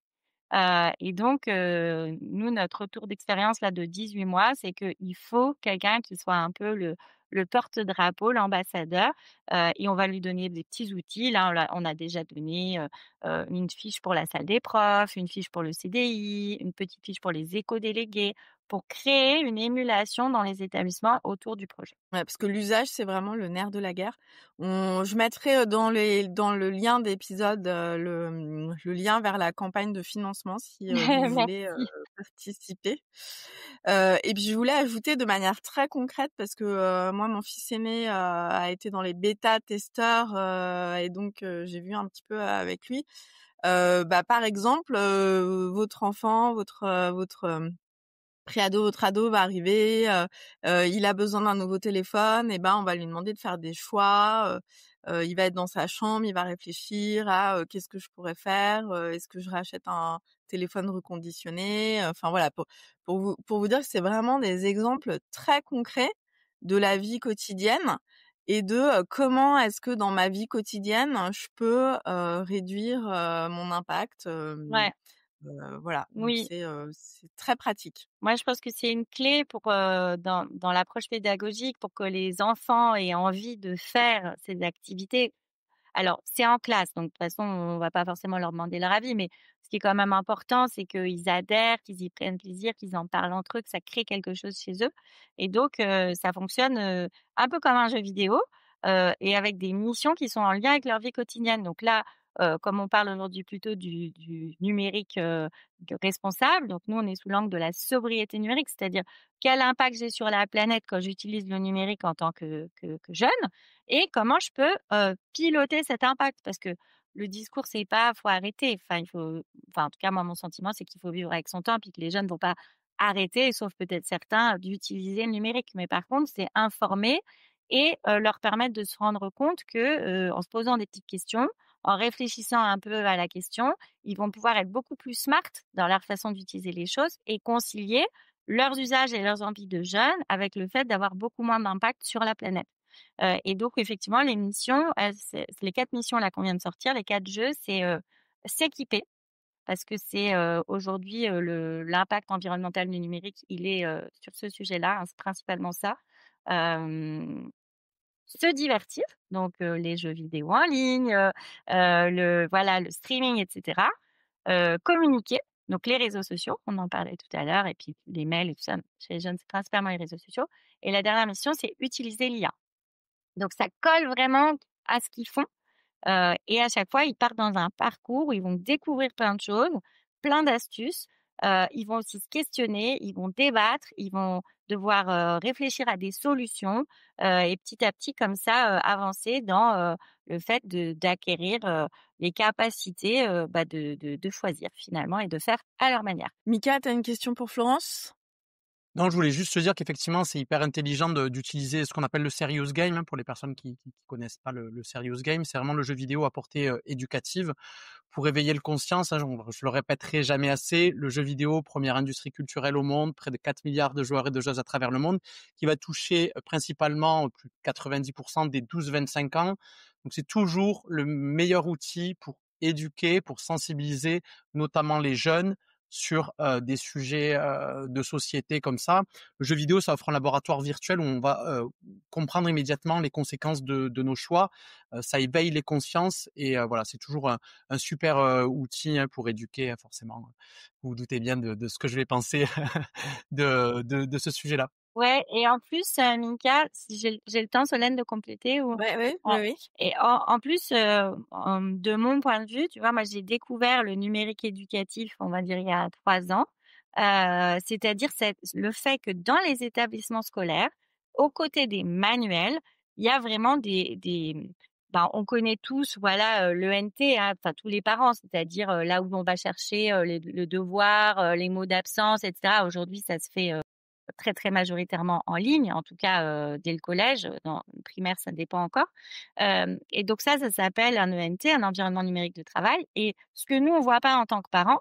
Et donc, nous, notre retour d'expérience là de 18 mois, c'est qu'il faut quelqu'un qui soit un peu le porte-drapeau, l'ambassadeur, et on va lui donner des petits outils. Là, on a déjà donné, une fiche pour la salle des profs, une fiche pour le CDI, une petite fiche pour les éco-délégués, pour créer une émulation dans les établissements autour du projet. Ouais, parce que l'usage, c'est vraiment le nerf de la guerre. Je mettrai dans le lien d'épisode le lien vers la campagne de financement si vous voulez Merci. participer. Et puis je voulais ajouter de manière très concrète parce que moi, mon fils aîné a été dans les bêta-testeurs et donc j'ai vu un petit peu avec lui. Par exemple, votre enfant, votre préado, votre ado va arriver, il a besoin d'un nouveau téléphone et on va lui demander de faire des choix, il va être dans sa chambre, il va réfléchir à, qu'est-ce que je pourrais faire? Est-ce que je rachète un téléphone reconditionné? Enfin voilà, pour vous dire que c'est vraiment des exemples très concrets de la vie quotidienne et de, comment est-ce que dans ma vie quotidienne, je peux, réduire, mon impact, Ouais, voilà, donc oui. c'est très pratique. Moi, je pense que c'est une clé pour, dans l'approche pédagogique pour que les enfants aient envie de faire ces activités. Alors, c'est en classe, donc de toute façon, on va pas forcément leur demander leur avis, mais ce qui est quand même important, c'est qu'ils adhèrent, qu'ils y prennent plaisir, qu'ils en parlent entre eux, que ça crée quelque chose chez eux et donc ça fonctionne, un peu comme un jeu vidéo, et avec des missions qui sont en lien avec leur vie quotidienne. Donc là, comme on parle aujourd'hui plutôt du numérique, responsable, donc nous, on est sous l'angle de la sobriété numérique, c'est-à-dire quel impact j'ai sur la planète quand j'utilise le numérique en tant que jeune et comment je peux, piloter cet impact? Parce que le discours, c'est pas: «Faut arrêter». Enfin, en tout cas, moi, mon sentiment, c'est qu'il faut vivre avec son temps, puis que les jeunes vont pas arrêter, sauf peut-être certains, d'utiliser le numérique. Mais par contre, c'est informer et leur permettre de se rendre compte que, en se posant des petites questions, en réfléchissant un peu à la question, ils vont pouvoir être beaucoup plus smart dans leur façon d'utiliser les choses et concilier leurs usages et leurs envies de jeunes avec le fait d'avoir beaucoup moins d'impact sur la planète. Et donc effectivement, les missions, c'est les 4 missions là qu'on vient de sortir, les 4 jeux, c'est, s'équiper parce que c'est, aujourd'hui, l'impact environnemental du numérique, il est, sur ce sujet-là, hein, c'est principalement ça. Hem, Se divertir, donc les jeux vidéo en ligne, le streaming et cetera. Communiquer, donc les réseaux sociaux, on en parlait tout à l'heure et puis les mails et tout ça, chez les jeunes, c'est principalement les réseaux sociaux et la dernière mission, c'est utiliser l'IA. Donc ça colle vraiment à ce qu'ils font, et à chaque fois, ils partent dans un parcours où ils vont découvrir plein de choses, plein d'astuces. Ils vont aussi se questionner, ils vont débattre, ils vont devoir, réfléchir à des solutions, et petit à petit comme ça, avancer dans, le fait d'acquérir, les capacités, de choisir finalement et de faire à leur manière. Mika, tu as une question pour Florence? Non, je voulais juste te dire qu'effectivement, c'est hyper intelligent d'utiliser ce qu'on appelle le serious game, hein, pour les personnes qui connaissent pas le serious game. C'est vraiment le jeu vidéo à portée éducative pour éveiller le conscience. Hein, je le répéterai jamais assez. Le jeu vidéo, première industrie culturelle au monde, près de 4 milliards de joueurs et de joueuses à travers le monde, qui va toucher principalement plus de 90% des 12-25 ans. Donc c'est toujours le meilleur outil pour éduquer, pour sensibiliser, notamment les jeunes sur des sujets de société comme ça. Le jeu vidéo, ça offre un laboratoire virtuel où on va comprendre immédiatement les conséquences de nos choix. Ça éveille les consciences et voilà, c'est toujours un super outil, hein, pour éduquer, forcément. Vous vous doutez bien de ce que je vais penser de ce sujet-là. Ouais et en plus, Minka, si j'ai le temps, Solène, de compléter ou? Ouais, oui, oui, En oui. et en plus, de mon point de vue, tu vois, moi, j'ai découvert le numérique éducatif, on va dire, il y a 3 ans. C'est-à-dire le fait que dans les établissements scolaires, aux côtés des manuels, il y a vraiment on connaît tous, voilà, l'ENT, hein, enfin tous les parents, c'est-à-dire, là où on va chercher, le devoir, les mots d'absence et cetera. Aujourd'hui, ça se fait, très, très majoritairement en ligne, en tout cas, dès le collège, dans le primaire, ça dépend encore. Et donc ça s'appelle un ENT, un environnement numérique de travail et ce que nous, on voit pas en tant que parents,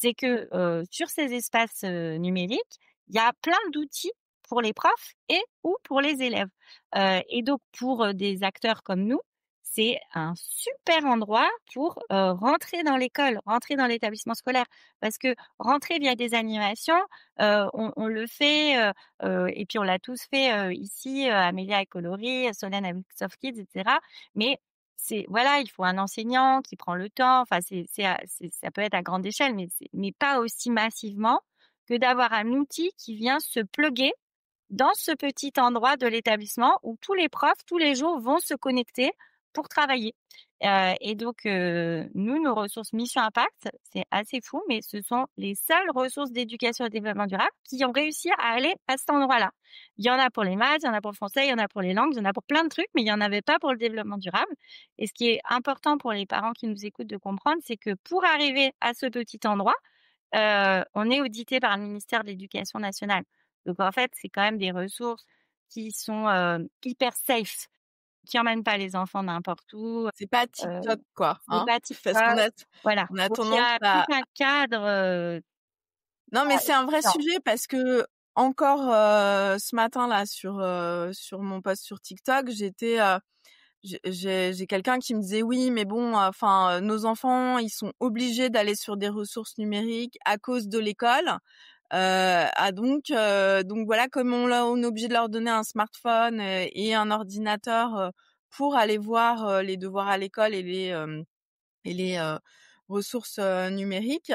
c'est que, sur ces espaces, numériques, il y a plein d'outils pour les profs et ou pour les élèves. Et donc pour, des acteurs comme nous, c'est un super endroit pour, rentrer dans l'école, rentrer dans l'établissement scolaire. Parce que rentrer via des animations, on le fait, et puis on l'a tous fait, ici, Amélia avec Coloris, Solène avec Softkids et cetera. Mais c'est voilà, il faut un enseignant qui prend le temps. Enfin, ça peut être à grande échelle, mais pas aussi massivement que d'avoir un outil qui vient se plugger dans ce petit endroit de l'établissement où tous les profs, tous les jours, vont se connecter pour travailler. Et donc, nous, nos ressources Mission Impact, c'est assez fou, mais ce sont les seules ressources d'éducation et développement durable qui ont réussi à aller à cet endroit-là. Il y en a pour les maths, il y en a pour le français, il y en a pour les langues, il y en a pour plein de trucs, mais il y en avait pas pour le développement durable. Et ce qui est important pour les parents qui nous écoutent de comprendre, c'est que pour arriver à ce petit endroit, on est audité par le ministère de l'Éducation nationale. Donc en fait, c'est quand même des ressources qui sont, hyper safe, qui emmènent pas les enfants n'importe où, C'est pas heu, TikTok, quoi, c'est hein? pas Parce TikTok, voilà. on a Donc il y tendance a tout à un cadre, non, mais c'est un vrai non. sujet parce que encore, ce matin là sur mon post sur TikTok, j'ai quelqu'un qui me disait: «Oui, mais bon, enfin, nos enfants, ils sont obligés d'aller sur des ressources numériques à cause de l'école. Donc voilà, comme on est obligé de leur donner un smartphone, et un ordinateur, pour aller voir, les devoirs à l'école et les ressources, numériques,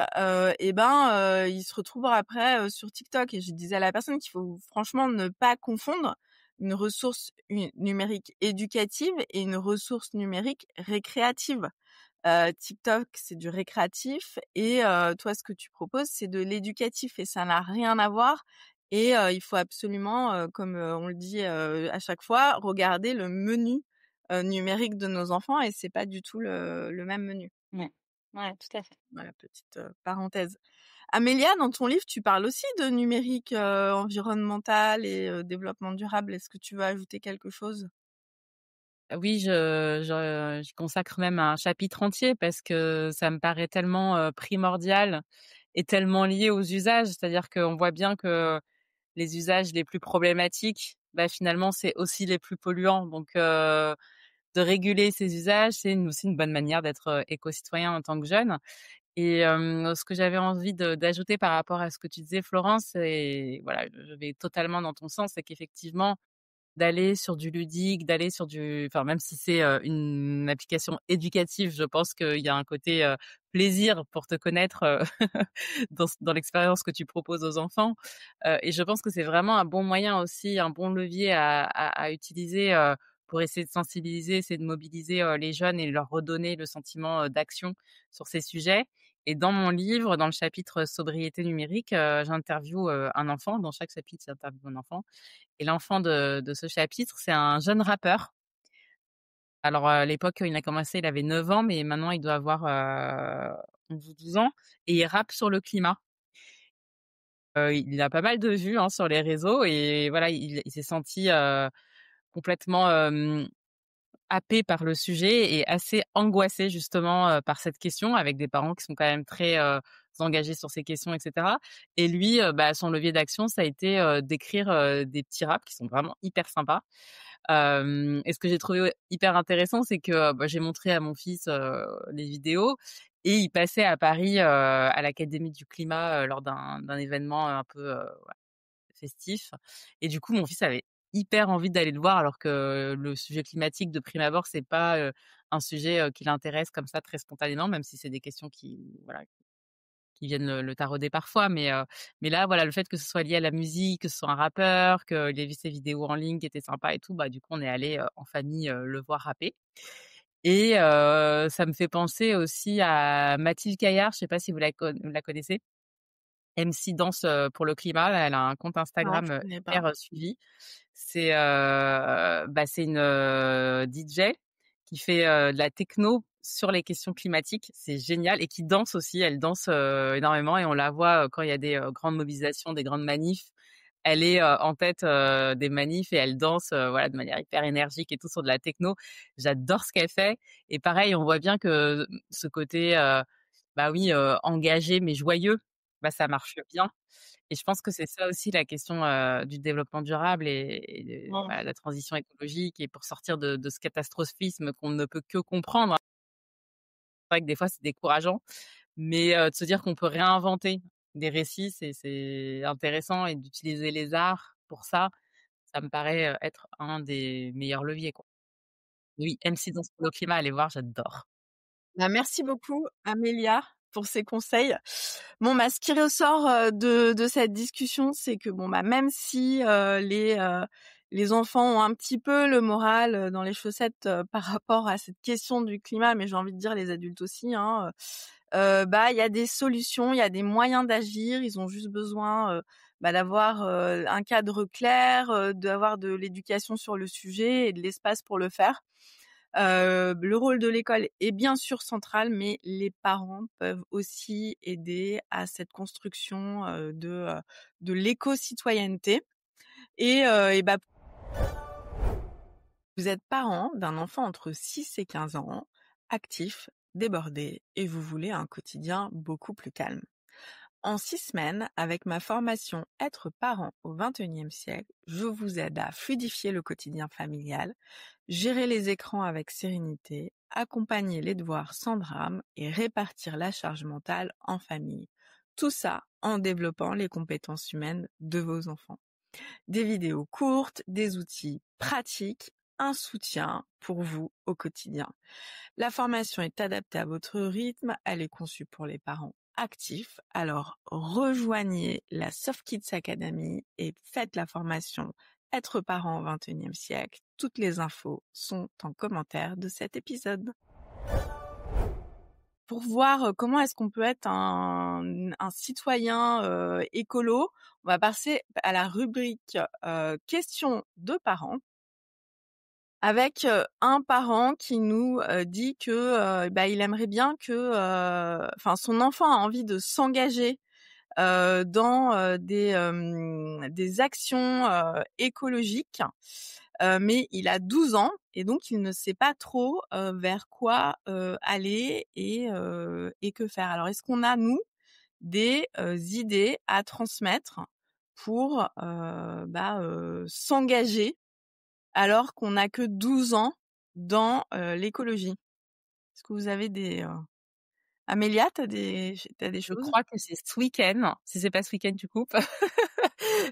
et ben, ils se retrouvent après, sur TikTok». Et je disais à la personne qu'il faut franchement ne pas confondre une ressource numérique éducative et une ressource numérique récréative. TikTok, c'est du récréatif et toi, ce que tu proposes, c'est de l'éducatif et ça n'a rien à voir. Et il faut absolument, comme, on le dit, à chaque fois, regarder le menu, numérique de nos enfants et c'est pas du tout le même menu. Ouais. Ouais, tout à fait. Voilà, petite, parenthèse. Amélia, dans ton livre, tu parles aussi de numérique, environnemental et développement durable. Est-ce que tu veux ajouter quelque chose? Oui, j'y consacre même un chapitre entier parce que ça me paraît tellement, primordial et tellement lié aux usages. C'est-à-dire qu'on voit bien que les usages les plus problématiques, bah, finalement, c'est aussi les plus polluants. Donc, de réguler ces usages, c'est aussi une bonne manière d'être, éco-citoyen en tant que jeune. Et ce que j'avais envie d'ajouter par rapport à ce que tu disais, Florence, et voilà, je vais totalement dans ton sens, c'est qu'effectivement, d'aller sur du ludique, d'aller sur du enfin, même si c'est, une application éducative, je pense qu'il y a un côté, plaisir pour te connaître, dans l'expérience que tu proposes aux enfants. Et je pense que c'est vraiment un bon moyen aussi, un bon levier à utiliser, pour essayer de sensibiliser, essayer de mobiliser, les jeunes et leur redonner le sentiment, d'action sur ces sujets. Et dans mon livre, dans le chapitre sobriété numérique, j'interviewe, un enfant. Dans chaque chapitre, j'interviewe un enfant et l'enfant de ce chapitre, c'est un jeune rappeur. Alors, à l'époque, il a commencé, il avait 9 ans, mais maintenant il doit avoir, 11 ou 12 ans et il rappe sur le climat. Il a pas mal de vues, hein, sur les réseaux et voilà, il s'est senti, complètement, happé par le sujet et assez angoissé justement, par cette question avec des parents qui sont quand même très, engagés sur ces questions et cetera. Et lui, bah, son levier d'action, ça a été, d'écrire, des petits raps qui sont vraiment hyper sympas. Et ce que j'ai trouvé hyper intéressant, c'est que, bah, j'ai montré à mon fils, les vidéos et il passait à Paris, à l'Académie du climat, lors d'un événement un peu, festif. Et du coup, mon fils avait hyper envie d'aller le voir alors que le sujet climatique de prime abord, c'est pas, un sujet, qui l'intéresse comme ça très spontanément, même si c'est des questions qui voilà, qui viennent le tarauder parfois. Mais là, voilà, le fait que ce soit lié à la musique, que ce soit un rappeur, qu'il ait vu ses vidéos en ligne qui étaient sympas et tout, bah, du coup, on est allé en famille, le voir rapper. Et ça me fait penser aussi à Mathilde Caillard, je sais pas si vous la connaissez? MC Danse, pour le climat, là, elle a un compte Non, Instagram, je connais pas. hyper, suivi. C'est, bah, c'est une, DJ qui fait, de la techno sur les questions climatiques. C'est génial et qui danse aussi. Elle danse, énormément et on la voit, quand il y a des, grandes mobilisations, des grandes manifs. Elle est, en tête, des manifs et elle danse, voilà, de manière hyper énergique et tout sur de la techno. J'adore ce qu'elle fait et pareil, on voit bien que, ce côté, bah oui, engagé mais joyeux, bah ça marche bien. Et je pense que c'est ça aussi la question, du développement durable et Mmh. bah, la transition écologique et pour sortir de ce catastrophisme qu'on ne peut que comprendre. C'est vrai que des fois c'est décourageant, mais de se dire qu'on peut réinventer des récits, c'est intéressant et d'utiliser les arts pour ça, ça me paraît, être un des meilleurs leviers, quoi. Oui, MC Danse pour le climat, allez voir, j'adore. Bah, merci beaucoup Amélia pour ces conseils. Bon, bah, ce qui ressort, de cette discussion, c'est que bon, bah, même si, les enfants ont un petit peu le moral, dans les chaussettes, par rapport à cette question du climat, mais j'ai envie de dire les adultes aussi, hein, bah, il y a des solutions, il y a des moyens d'agir. Ils ont juste besoin, bah, d'avoir, un cadre clair, d'avoir de l'éducation sur le sujet et de l'espace pour le faire. Le rôle de l'école est bien sûr central, mais les parents peuvent aussi aider à cette construction, de l'éco-citoyenneté et bah, vous êtes parent d'un enfant entre 6 et 15 ans, actif, débordé et vous voulez un quotidien beaucoup plus calme. En 6 semaines, avec ma formation Être parent au XXIe siècle, je vous aide à fluidifier le quotidien familial, gérer les écrans avec sérénité, accompagner les devoirs sans drame et répartir la charge mentale en famille. Tout ça en développant les compétences humaines de vos enfants. Des vidéos courtes, des outils pratiques, un soutien pour vous au quotidien. La formation est adaptée à votre rythme, elle est conçue pour les parents actifs. Alors rejoignez la Soft Kids Academy et faites la formation Être parent au XXIe siècle. Toutes les infos sont en commentaire de cet épisode. Pour voir comment est-ce qu'on peut être un citoyen écolo, on va passer à la rubrique questions de parents avec un parent qui nous dit que bah, il aimerait bien que, enfin, son enfant a envie de s'engager dans des actions écologiques, mais il a 12 ans et donc il ne sait pas trop vers quoi aller et que faire. Alors est-ce qu'on a nous des idées à transmettre pour s'engager alors qu'on n'a que 12 ans dans l'écologie? Est-ce que vous avez des Amélia, t'as des Je choses? crois que c'est ce week-end, si c'est pas ce week-end, tu coupes.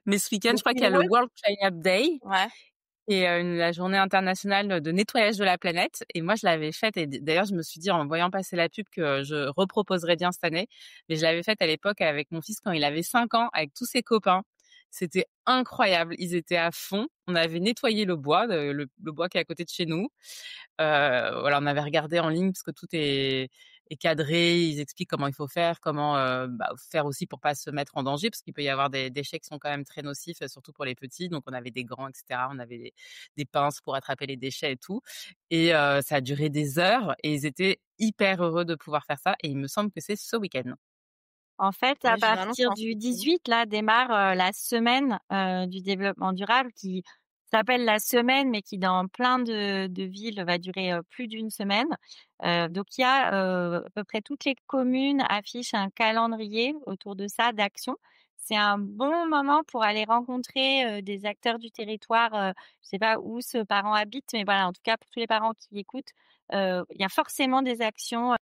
Mais ce week-end, Donc je crois il qu'il y a le reste World Cleanup Day ouais. et la journée internationale de nettoyage de la planète et moi je l'avais faite et d'ailleurs je me suis dit en voyant passer la pub que je reproposerais bien cette année, mais je l'avais faite à l'époque avec mon fils quand il avait 5 ans avec tous ses copains. C'était incroyable, ils étaient à fond. On avait nettoyé le bois, le bois qui est à côté de chez nous. Voilà, on avait regardé en ligne parce que tout est cadré. Ils expliquent comment il faut faire, comment, faire aussi pour pas se mettre en danger parce qu'il peut y avoir des déchets qui sont quand même très nocifs, surtout pour les petits. Donc on avait des gants et cetera. On avait des pinces pour attraper les déchets et tout et ça a duré des heures et ils étaient hyper heureux de pouvoir faire ça et il me semble que c'est ce week-end. En fait, à Ouais, généralement, c'est partir en du septembre. 18, là, démarre, la semaine, du développement durable qui s'appelle la semaine, mais qui dans plein de villes va durer, plus d'une semaine. Donc il y a, à peu près toutes les communes affichent un calendrier autour de ça, d'actions. C'est un bon moment pour aller rencontrer, des acteurs du territoire, je sais pas où ce parent habite, mais voilà, en tout cas pour tous les parents qui écoutent, il y a forcément des actions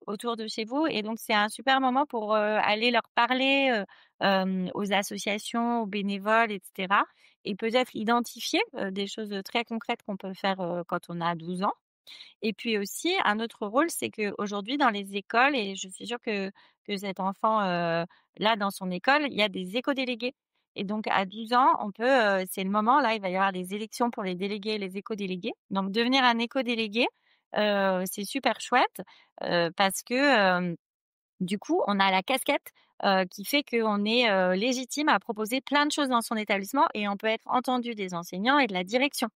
autour de chez vous et donc c'est un super moment pour, aller leur parler, aux associations, aux bénévoles et cetera et peut-être identifier, des choses, très concrètes qu'on peut faire, quand on a 12 ans et puis aussi un autre rôle, c'est qu'aujourd'hui dans les écoles et je suis sûre que cet enfant, là dans son école, il y a des éco-délégués et donc à 12 ans, on peut, c'est le moment là, il va y avoir des élections pour les délégués et les éco-délégués. Donc devenir un éco-délégué, c'est super chouette, parce que, du coup, on a la casquette, qui fait qu'on est, légitime à proposer plein de choses dans son établissement et on peut être entendu des enseignants et de la direction,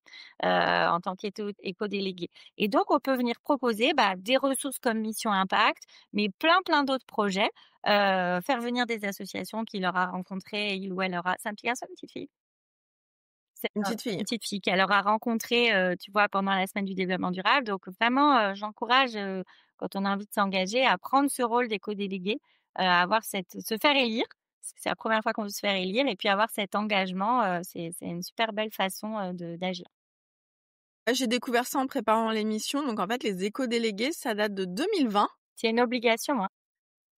en tant qu'éco-délégué et donc on peut venir proposer, des ressources comme Mission Impact, mais plein d'autres projets, faire venir des associations qu'il aura rencontrées, il ou elle aura c'est un petit garçon, une petite fille? C'est Une petite fille. une petite fille qu'elle aura rencontrée, tu vois, pendant la semaine du développement durable. Donc vraiment, j'encourage, quand on a envie de s'engager, à prendre ce rôle d'éco-délégué, à avoir se faire élire. C'est la première fois qu'on veut se faire élire et puis avoir cet engagement, c'est une super belle façon, d'agir. J'ai découvert ça en préparant l'émission. Donc, en fait, les éco-délégués, ça date de 2020 C'est une obligation, hein.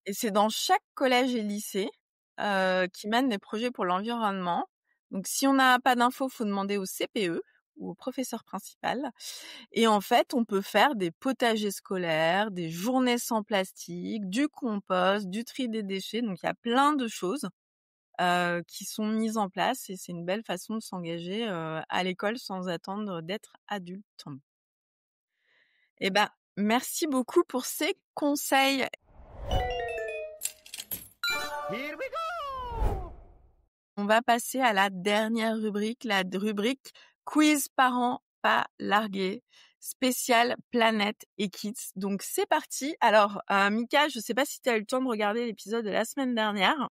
et c'est dans chaque collège et lycée qui mènent des projets pour l'environnement. Donc, si on n'a pas d'infos, faut demander au CPE ou au professeur principal. Et en fait, on peut faire des potagers scolaires, des journées sans plastique, du compost, du tri des déchets. Donc, il y a plein de choses qui sont mises en place et c'est une belle façon de s'engager à l'école sans attendre d'être adulte. Eh ben, merci beaucoup pour ces conseils. On va passer à la dernière rubrique, la rubrique quiz parents pas largués, spécial planète et kids. Donc c'est parti. Alors Mika, je sais pas si tu as eu le temps de regarder l'épisode de la semaine dernière.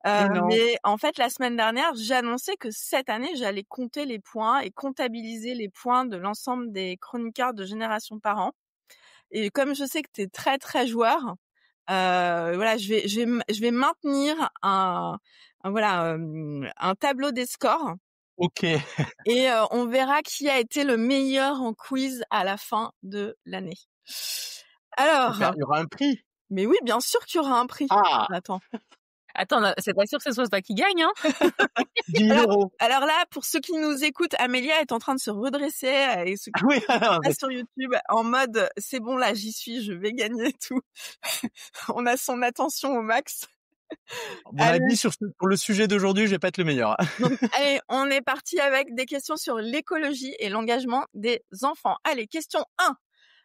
Non. Mais en fait, la semaine dernière, j'ai annoncé que cette année, j'allais compter les points et comptabiliser les points de l'ensemble des chroniqueurs de Génération Parents. Et comme je sais que tu es très, très joueur, voilà, je vais maintenir un tableau des scores Ok. et on verra qui a été le meilleur en quiz à la fin de l'année. Alors, Super. Il y aura un prix. mais oui, bien sûr qu'il y aura un prix. Ah, Attends. Attends, c'est pas sûr que ce soit toi qui gagne, hein. 10 000 euros. Alors là, pour ceux qui nous écoutent, Amélia est en train de se redresser et ceux qui Oui, passent sur YouTube en mode c'est bon là, j'y suis, je vais gagner tout. On a son attention au max. mon avis sur le sujet d'aujourd'hui, je vais pas être le meilleur. Donc allez, on est parti avec des questions sur l'écologie et l'engagement des enfants. Allez, question 1.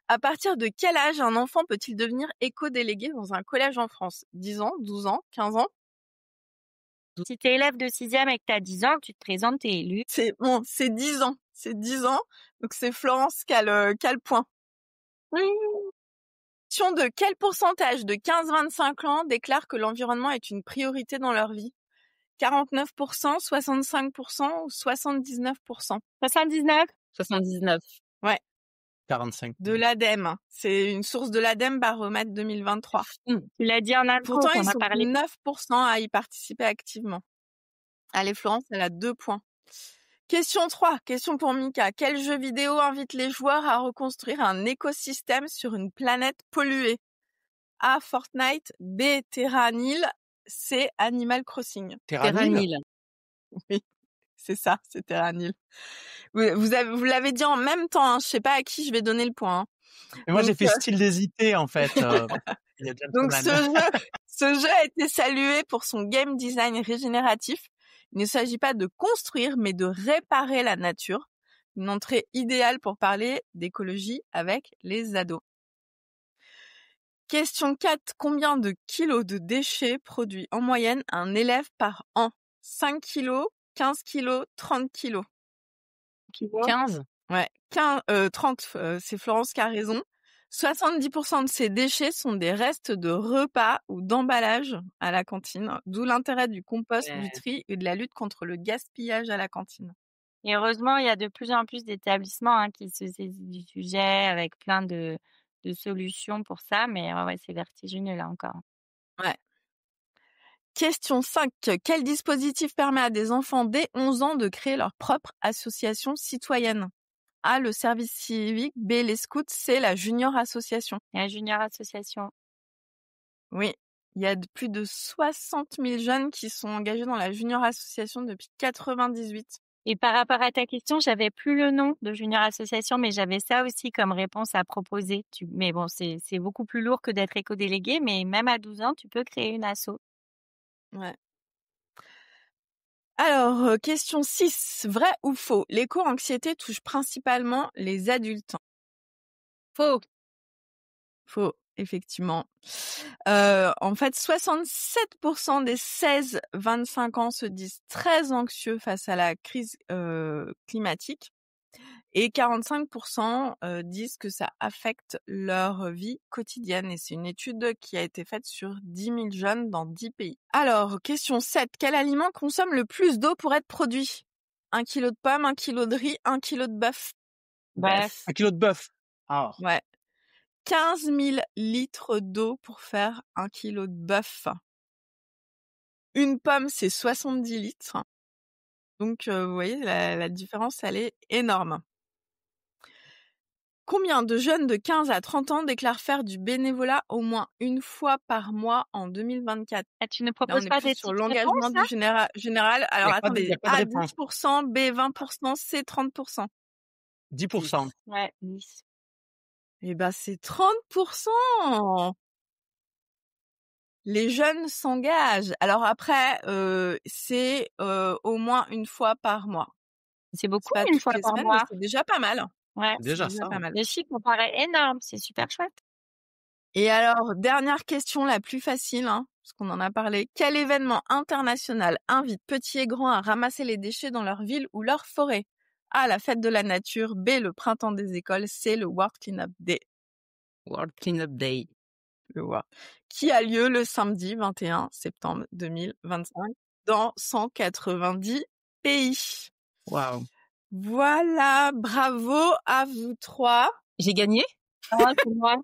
À partir de quel âge un enfant peut-il devenir éco-délégué dans un collège en France? 10 ans, 12 ans, 15 ans? Si tu es élève de 6e et que tu as 10 ans, que tu te présentes, tu es élu. C'est bon, c'est 10 ans. C'est 10 ans. Donc c'est Florence qui a le point. Question de quel pourcentage de 15-25 ans déclare que l'environnement est une priorité dans leur vie? 49%, 65% ou 79%? 79? 79. Ouais, 45. de l'ADEME. C'est une source de l'ADEME baromètre 2023. Tu l'as dit en intro, Pourtant, qu'on ils a sont parlé. 9% à y participer activement. Allez, Florence, elle a 2 points. Question 3, question pour Mika. Quel jeu vidéo invite les joueurs à reconstruire un écosystème sur une planète polluée? A. Fortnite, B. Terranil, C. Animal Crossing. Terranil. Oui, c'est ça, c'est Terranil. Vous l'avez dit en même temps, hein. Je sais pas à qui je vais donner le point. Hein. Et moi, j'ai Donc, fait style d'hésiter, en fait. Il y a Donc gentleman. ce jeu a été salué pour son game design régénératif. Il ne s'agit pas de construire, mais de réparer la nature. Une entrée idéale pour parler d'écologie avec les ados. Question 4. Combien de kilos de déchets produit en moyenne un élève par an? 5 kilos, 15 kilos, 30 kilos. 15. Ouais, 30, c'est Florence qui a raison. 70% de ces déchets sont des restes de repas ou d'emballage à la cantine, d'où l'intérêt du compost, du tri et de la lutte contre le gaspillage à la cantine. Et heureusement, il y a de plus en plus d'établissements qui se saisissent du sujet avec plein de solutions pour ça, mais ouais, c'est vertigineux là encore. Ouais. Question 5. Quel dispositif permet à des enfants dès 11 ans de créer leur propre association citoyenne? A. Le service civique. B. Les scouts. C. La junior association. La junior association. Oui. Il y a plus de 60 000 jeunes qui sont engagés dans la junior association depuis 98. Et par rapport à ta question, j'avais plus le nom de junior association, mais j'avais ça aussi comme réponse à proposer. Mais bon, c'est beaucoup plus lourd que d'être éco-délégué, mais même à 12 ans, tu peux créer une asso. Ouais. Alors, question 6. Vrai ou faux? L'éco-anxiété touche principalement les adultes. Faux. Faux, effectivement. En fait, 67% des 16-25 ans se disent très anxieux face à la crise climatique et 45% disent que ça affecte leur vie quotidienne. Et c'est une étude qui a été faite sur 10 000 jeunes dans 10 pays. Alors, question 7. Quel aliment consomme le plus d'eau pour être produit? 1 kilo de pommes, 1 kilo de riz, 1 kilo de bœuf. Bœuf. 1 kilo de bœuf. Ah. Ouais. 15 000 litres d'eau pour faire 1 kilo de bœuf. Une pomme, c'est 70 litres. Donc, vous voyez, la différence, elle est énorme. Combien de jeunes de 15 à 30 ans déclarent faire du bénévolat au moins une fois par mois en 2024? Ah, tu ne Là, on proposes est pas plus des sur petites l'engagement réponses, du là? général. Il Alors, y a attendez. pas de A, réponse. 10%, B, 20%, C, 30%. 10%. Ouais, 10. Eh ben, c'est 30%! Les jeunes s'engagent. Alors après, c'est au moins une fois par mois. C'est C'est beaucoup pas une toutes fois les par semaines, mais mois. c'est déjà pas mal. Ouais, C'est C'est déjà déjà ça. pas mal. le chiffre me paraît énorme, c'est super chouette. Et alors, dernière question la plus facile, hein, parce qu'on en a parlé. Quel événement international invite petits et grands à ramasser les déchets dans leur ville ou leur forêt? A, la fête de la nature. B, le printemps des écoles. C, le World Cleanup Day. World Cleanup Day. Le World. Qui a lieu le samedi 21 septembre 2025 dans 190 pays. Waouh. Voilà, bravo à vous trois. J'ai gagné? Ah, c'est moi.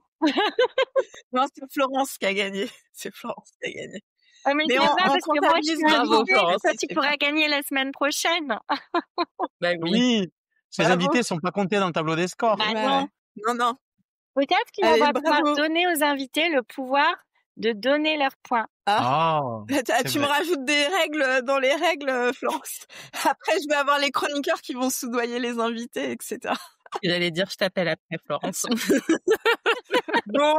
Non, c'est Florence qui a gagné. C'est Florence qui a gagné. Ah, mais Mais c'est on bien parce que moi, je comptabilise, suis bravo invitée, Florence. ça, c'est tu super. pourras gagner la semaine prochaine. Bah oui. Oui. Ces Bravo. invités sont pas comptés dans le tableau des scores. Bah Ouais, non. ouais. Non, non. Peut-être qu'on Allez, va pouvoir bravo. donner aux invités le pouvoir de donner leurs points. Ah, Oh, tu c'est me vrai. rajoutes des règles dans les règles, Florence. Après, je vais avoir les chroniqueurs qui vont soudoyer les invités, etc. J'allais dire, je t'appelle après, Florence. Bon,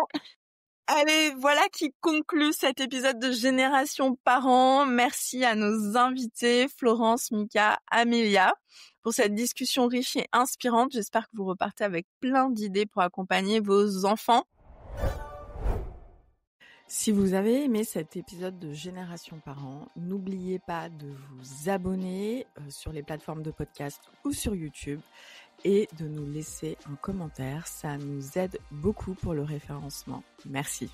allez, voilà qui conclut cet épisode de Génération Parents. Merci à nos invités, Florence, Mika, Amélia, pour cette discussion riche et inspirante. J'espère que vous repartez avec plein d'idées pour accompagner vos enfants. Si vous avez aimé cet épisode de Génération Parents, n'oubliez pas de vous abonner sur les plateformes de podcast ou sur YouTube et de nous laisser un commentaire. Ça nous aide beaucoup pour le référencement. Merci.